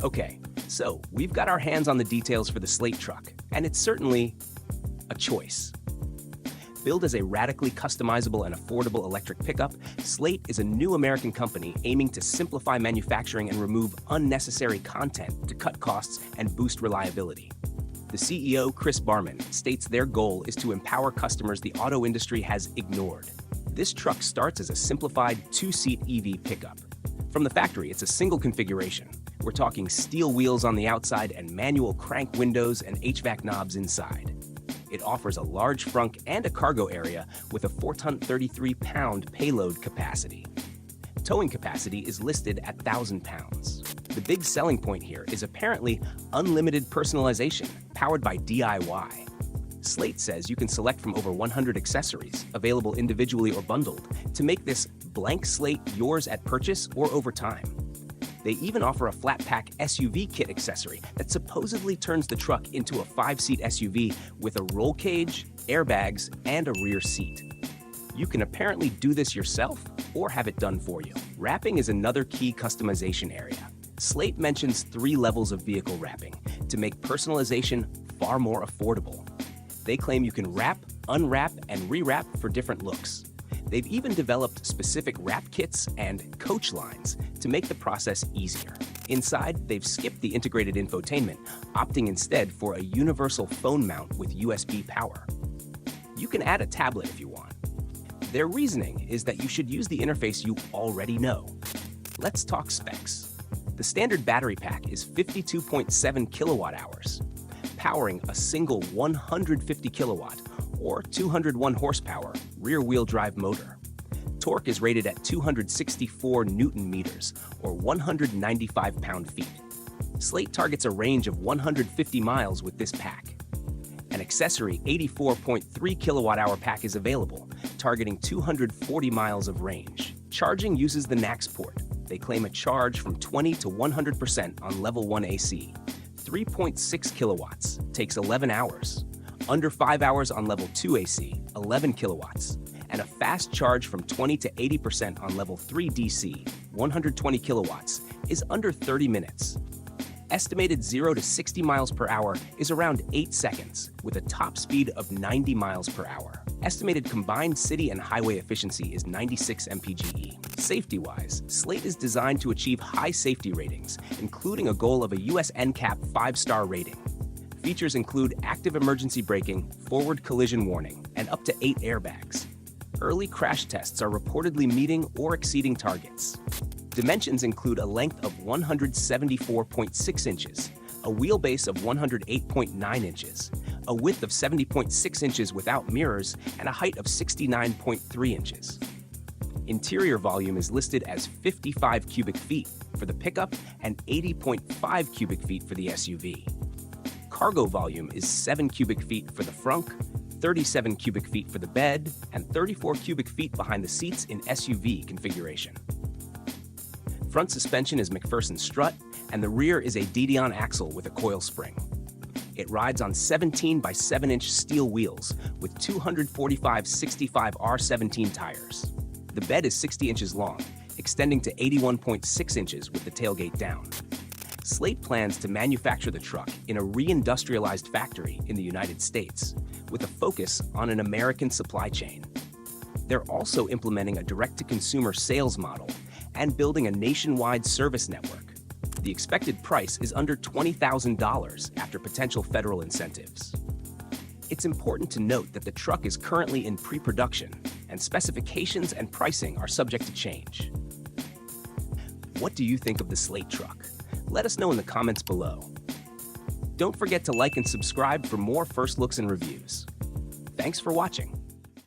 Okay, so we've got our hands on the details for the Slate truck, and it's certainly a choice. Billed as a radically customizable and affordable electric pickup, Slate is a new American company aiming to simplify manufacturing and remove unnecessary content to cut costs and boost reliability. The CEO, Chris Barman, states their goal is to empower customers the auto industry has ignored. This truck starts as a simplified two-seat EV pickup. From the factory, it's a single configuration. We're talking steel wheels on the outside and manual crank windows and HVAC knobs inside. It offers a large frunk and a cargo area with a 433-pound payload capacity. Towing capacity is listed at 1,000 pounds. The big selling point here is apparently unlimited personalization, powered by DIY. Slate says you can select from over 100 accessories, available individually or bundled, to make this blank slate yours at purchase or over time. They even offer a flat-pack SUV kit accessory that supposedly turns the truck into a 5-seat SUV with a roll cage, airbags, and a rear seat. You can apparently do this yourself or have it done for you. Wrapping is another key customization area. Slate mentions 3 levels of vehicle wrapping to make personalization far more affordable. They claim you can wrap, unwrap, and rewrap for different looks. They've even developed specific wrap kits and coach lines to make the process easier. Inside, they've skipped the integrated infotainment, opting instead for a universal phone mount with USB power. You can add a tablet if you want. Their reasoning is that you should use the interface you already know. Let's talk specs. The standard battery pack is 52.7 kilowatt hours, powering a single 150 kilowatt or 201 horsepower rear-wheel drive motor. Torque is rated at 264 newton meters or 195 pound-feet. Slate targets a range of 150 miles with this pack. An accessory 84.3 kilowatt-hour pack is available, targeting 240 miles of range. Charging uses the NAX port. They claim a charge from 20 to 100% on level 1 AC. 3.6 kilowatts takes 11 hours. Under 5 hours on level 2 AC, 11 kilowatts. And a fast charge from 20 to 80% on level 3 DC, 120 kilowatts, is under 30 minutes. Estimated 0 to 60 miles per hour is around 8 seconds, with a top speed of 90 miles per hour. Estimated combined city and highway efficiency is 96 mpge. Safety-wise, Slate is designed to achieve high safety ratings, including a goal of a US NCAP 5-star rating. Features include active emergency braking, forward collision warning, and up to 8 airbags. Early crash tests are reportedly meeting or exceeding targets. Dimensions include a length of 174.6 inches, a wheelbase of 108.9 inches, a width of 70.6 inches without mirrors, and a height of 69.3 inches. Interior volume is listed as 55 cubic feet for the pickup and 80.5 cubic feet for the SUV. Cargo volume is 7 cubic feet for the frunk, 37 cubic feet for the bed, and 34 cubic feet behind the seats in SUV configuration. Front suspension is McPherson strut, and the rear is a Didion axle with a coil spring. It rides on 17 by 7-inch steel wheels with 245 65R17 tires. The bed is 60 inches long, extending to 81.6 inches with the tailgate down. Slate plans to manufacture the truck in a reindustrialized factory in the United States, with a focus on an American supply chain. They're also implementing a direct-to-consumer sales model and building a nationwide service network. The expected price is under $20,000 after potential federal incentives. It's important to note that the truck is currently in pre-production, and specifications and pricing are subject to change. What do you think of the Slate truck? Let us know in the comments below. Don't forget to like and subscribe for more first looks and reviews. Thanks for watching.